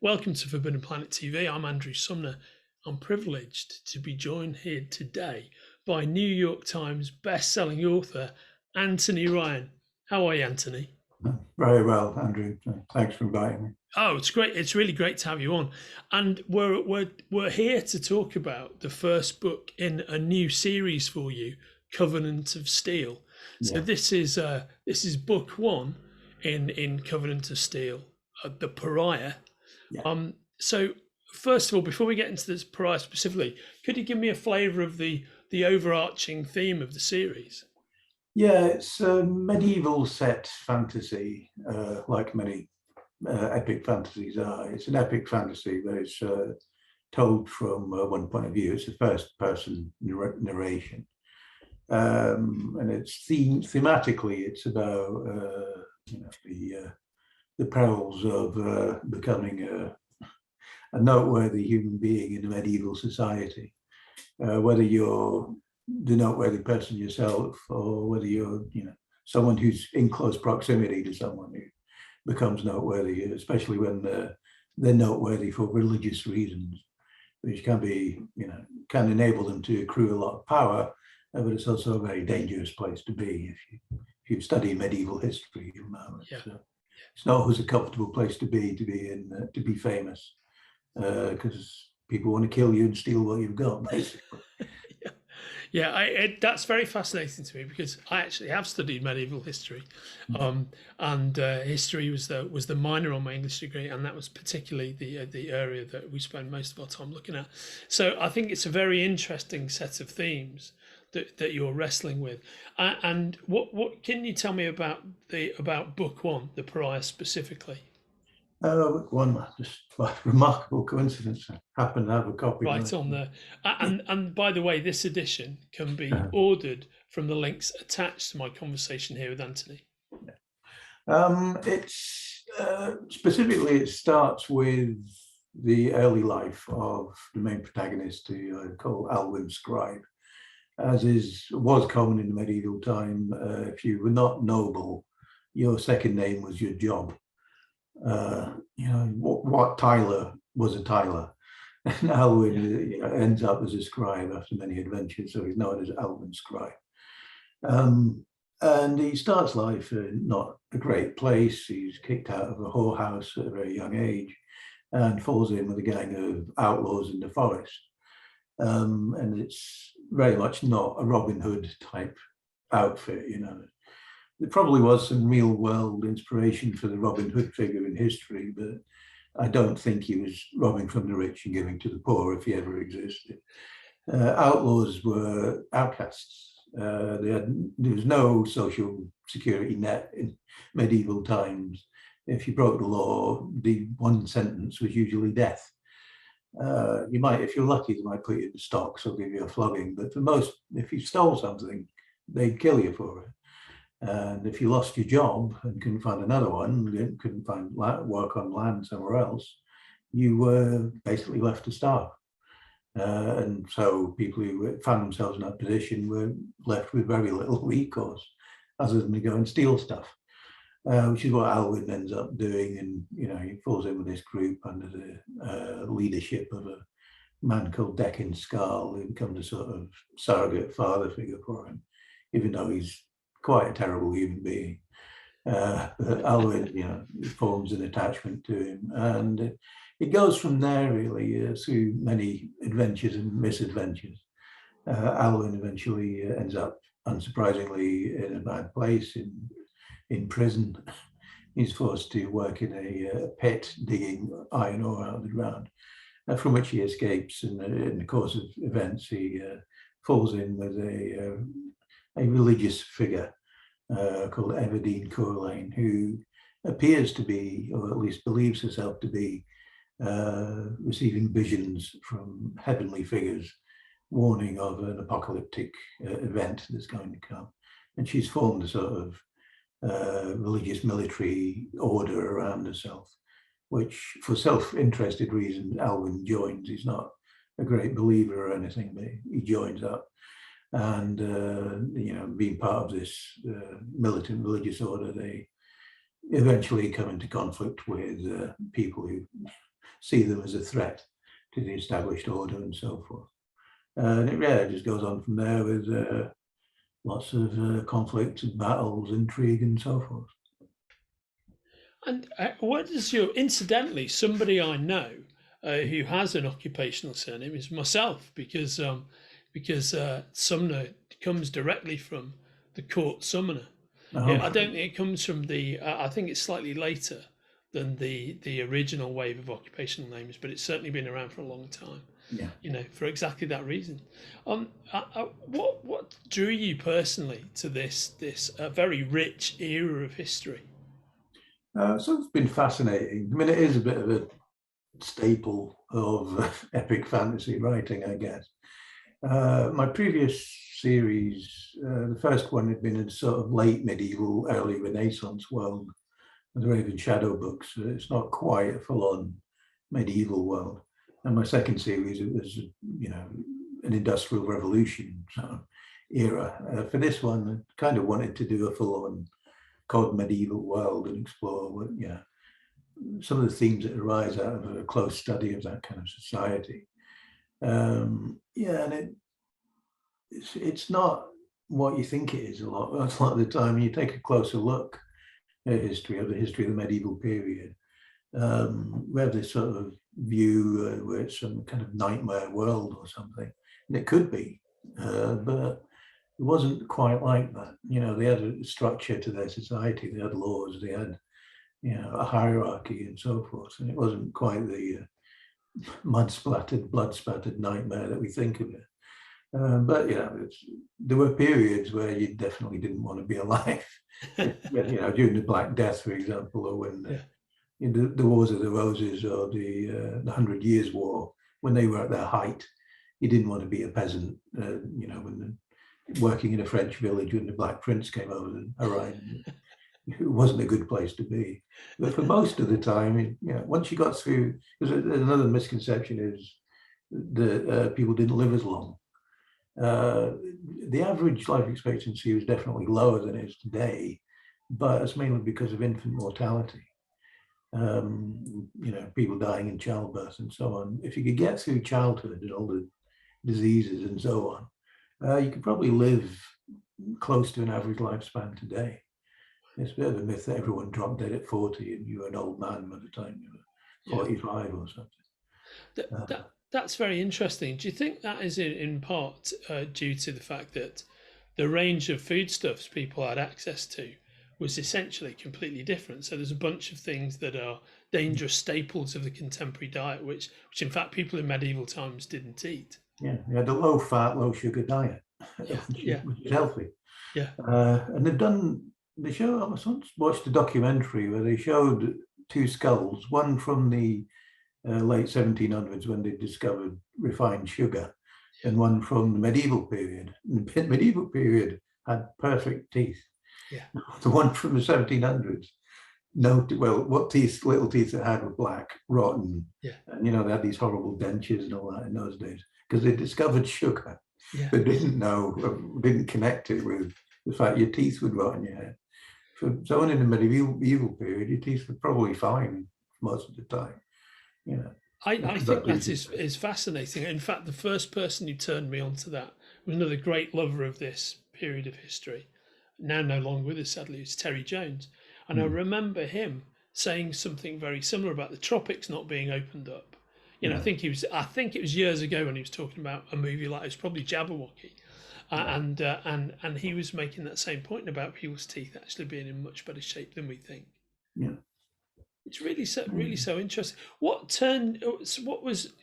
Welcome to Forbidden Planet TV. I'm Andrew Sumner. I'm privileged to be joined here today by New York Times best-selling author Anthony Ryan. How are you, Anthony? Very well, Andrew. Thanks for inviting me. Oh, it's great. It's really great to have you on. And we're here to talk about the first book in a new series for you, Covenant of Steel. So Yeah, this is book one in Covenant of Steel, the Pariah. yeah, So first of all, before we get into this Pariah specifically, could you give me a flavour of the overarching theme of the series? yeah. It's a medieval set fantasy, like many epic fantasies are. It's an epic fantasy, but it's told from one point of view. It's a first-person narration, and it's thematically. It's about the perils of becoming a noteworthy human being in a medieval society. Whether you're the noteworthy person yourself, or whether you're, someone who's in close proximity to someone who becomes noteworthy, especially when they're noteworthy for religious reasons, which can be, can enable them to accrue a lot of power, but it's also a very dangerous place to be. If you study medieval history, you'll know Yeah. It's not always a comfortable place to be famous, because people want to kill you and steal what you've got, basically. That's very fascinating to me because I actually have studied medieval history, and history was the minor on my English degree, and that was particularly the area that we spend most of our time looking at. So I think it's a very interesting set of themes that you're wrestling with. And what can you tell me about book one, the Pariah specifically? One just remarkable coincidence. I happen to have a copy Right right. on there. And by the way, this edition can be ordered from the links attached to my conversation here with Anthony. It's specifically, it starts with the early life of the main protagonist, who I call Alwyn Scribe. As was common in the medieval time, if you were not noble, your second name was your job. What Tyler was a Tyler. And Alwyn ends up as a scribe after many adventures, so he's known as Alwyn Scribe. And he starts life in not a great place. He's kicked out of a whorehouse at a very young age and falls in with a gang of outlaws in the forest. And it's very much not a Robin Hood type outfit. There probably was some real world inspiration for the Robin Hood figure in history, but I don't think he was robbing from the rich and giving to the poor, if he ever existed. Outlaws were outcasts. There was no social security net in medieval times. If you broke the law, the one sentence was usually death. You might, if you're lucky, they might put you in the stocks or give you a flogging, but for most, if you stole something, they'd kill you for it. And if you lost your job and couldn't find another one, couldn't find work on land somewhere else, you were basically left to starve. And so people who found themselves in that position were left with very little recourse other than to go and steal stuff, which is what Alwyn ends up doing. And, he falls in with this group under the leadership of a man called Deccan Scarl, who becomes a sort of surrogate father figure for him, even though he's quite a terrible human being. But Alwyn, forms an attachment to him, and it goes from there really through many adventures and misadventures. Alwyn eventually ends up, unsurprisingly, in a bad place, in prison. He's forced to work in a pit digging iron ore out of the ground, from which he escapes. And in the course of events, he falls in with a religious figure called Everdeen Courlane, who appears to be, or at least believes herself to be, receiving visions from heavenly figures, warning of an apocalyptic event that's going to come. And she's formed a sort of religious military order around herself, which, for self-interested reasons, Alwyn joins. He's not a great believer or anything, but he joins up. And being part of this militant religious order, they eventually come into conflict with people who see them as a threat to the established order and so forth. And it just goes on from there with lots of conflicts and battles, intrigue, and so forth. And what is incidentally, somebody I know who has an occupational surname is myself, because Sumner comes directly from the court Summoner. I don't think it comes from the. I think it's slightly later than the original wave of occupational names, but it's certainly been around for a long time. Yeah. For exactly that reason. What drew you personally to this very rich era of history? So it's been fascinating. I mean, it is a bit of a staple of epic fantasy writing, I guess. My previous series, the first one had been in sort of late medieval, early Renaissance world, the Raven Shadow books. It's not quite a full-on medieval world. And my second series, it was, an industrial revolution sort of era. For this one, I kind of wanted to do a full-on cod medieval world and explore some of the themes that arise out of a close study of that kind of society. And it's not what you think it is a lot of the time. You take a closer look at the history of the medieval period. We have this sort of view where it's some kind of nightmare world or something, and it could be, but it wasn't quite like that. They had a structure to their society. They had laws. They had, a hierarchy and so forth. And it wasn't quite the mud-splattered, blood-spattered nightmare that we think of it. But there were periods where you definitely didn't want to be alive. During the Black Death, for example, or when the Wars of the Roses or the 100 Years' War, when they were at their height, you didn't want to be a peasant. When working in a French village when the Black Prince came over the horizon, it wasn't a good place to be. But for most of the time, once you got through, because another misconception is that people didn't live as long. The average life expectancy was definitely lower than it is today, but it's mainly because of infant mortality. People dying in childbirth and so on. If you could get through childhood and all the diseases and so on, you could probably live close to an average lifespan today. It's a bit of a myth that everyone dropped dead at 40 and you were an old man by the time you were 45 or something. That's very interesting. Do you think that is in part due to the fact that the range of foodstuffs people had access to was essentially completely different? So there's a bunch of things that are dangerous staples of the contemporary diet, which in fact people in medieval times didn't eat. Yeah, you had a low-fat, low-sugar diet, which is healthy. Yeah. And they show, I once watched a documentary where they showed two skulls, one from the late 1700s when they discovered refined sugar, and one from the medieval period. The medieval period had perfect teeth. Yeah. The one from the 1700s, what little teeth it had were black, rotten. Yeah. And they had these horrible dentures and all that in those days because they discovered sugar. Yeah. But didn't connect it with the fact your teeth would rot in your head. For someone in the medieval period, your teeth were probably fine most of the time. I think that is fascinating. In fact, the first person who turned me on to that was another great lover of this period of history, now no longer with us, sadly, it's Terry Jones. And I remember him saying something very similar about the tropics not being opened up. I think it was years ago when he was talking about a movie like, it was probably Jabberwocky. And he was making that same point about people's teeth actually being in much better shape than we think. Yeah. It's really so interesting. What was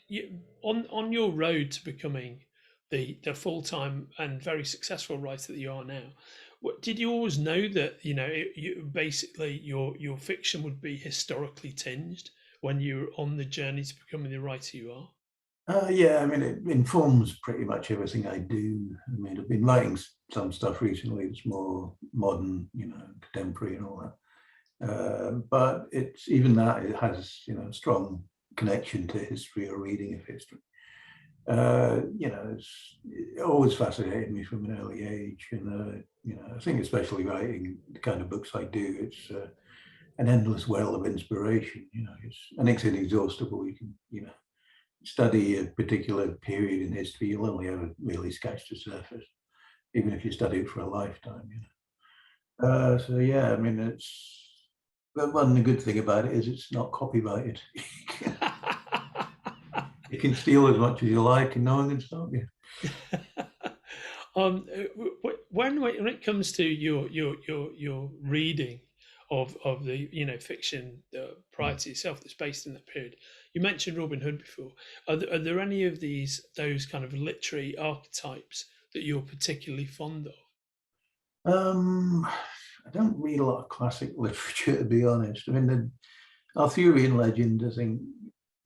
on your road to becoming the full-time and very successful writer that you are now? What did you always know that basically your fiction would be historically tinged when you were on the journey to becoming the writer you are? I mean, it informs pretty much everything I do. I mean, I've been writing some stuff recently that's more modern, contemporary and all that. But it's even that it has, strong connection to history or reading of history. It always fascinated me from an early age, and I think especially writing the kind of books I do, an endless well of inspiration. And it's inexhaustible. You can, study a particular period in history, you'll only ever really scratch the surface, even if you study it for a lifetime. So yeah, I mean, but one good thing about it is it's not copyrighted. You can steal as much as you like, and no one can stop you. When it comes to your reading of the fiction prior to yourself that's based in that period, you mentioned Robin Hood before. Are there any of those kind of literary archetypes that you're particularly fond of? I don't read a lot of classic literature, to be honest. I mean, Arthurian legend, I think,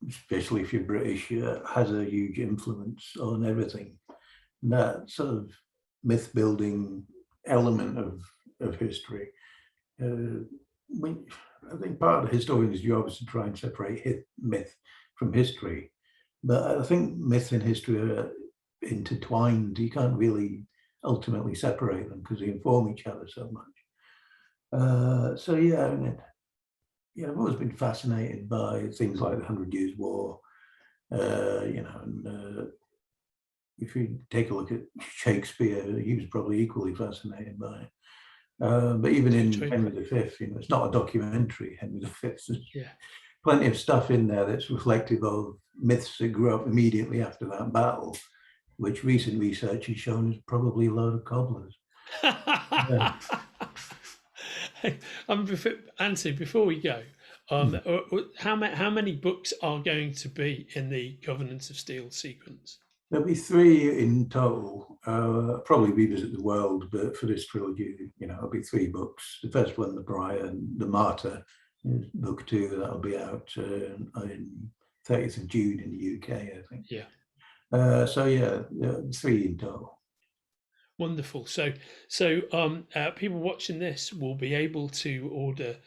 especially if you're British, has a huge influence on everything. And that sort of myth building element of history. I think part of the historian's job is to try and separate myth from history. But I think myth and history are intertwined. You can't really ultimately separate them because they inform each other so much. So yeah, I mean, I've always been fascinated by things like the 100 Years' War, and if you take a look at Shakespeare, he was probably equally fascinated by it. But even in Henry V, it's not a documentary, Henry V. There's plenty of stuff in there that's reflective of myths that grew up immediately after that battle, which recent research has shown is probably a load of cobblers. Anthony, before we go, how many books are going to be in the Covenant of Steel sequence? There'll be 3 in total. Probably revisit the world, but for this trilogy, it'll be 3 books. The first one, the Pariah, and the Martyr, is book 2. That'll be out in 30th of June in the UK, I think. Yeah. So yeah, 3 in total. Wonderful. So people watching this will be able to order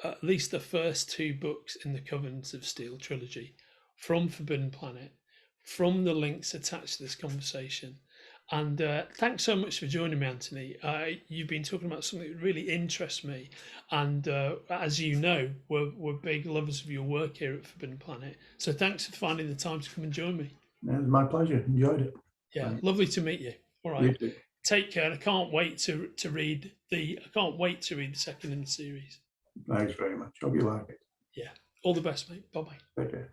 at least the first 2 books in the Covenant of Steel trilogy from Forbidden Planet, from the links attached to this conversation. And thanks so much for joining me, Anthony. You've been talking about something that really interests me. And as you know, we're big lovers of your work here at Forbidden Planet. So thanks for finding the time to come and join me. It was my pleasure. Enjoyed it. Yeah, lovely to meet you. All right. You too. Take care. I can't wait to read the second in the series. Thanks very much. Hope you like it. Yeah. All the best, mate. Bye-bye. Take care.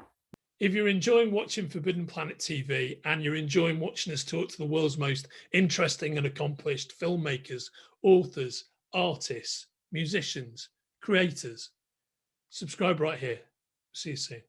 If you're enjoying watching Forbidden Planet TV and you're enjoying watching us talk to the world's most interesting and accomplished filmmakers, authors, artists, musicians, creators, subscribe right here. See you soon.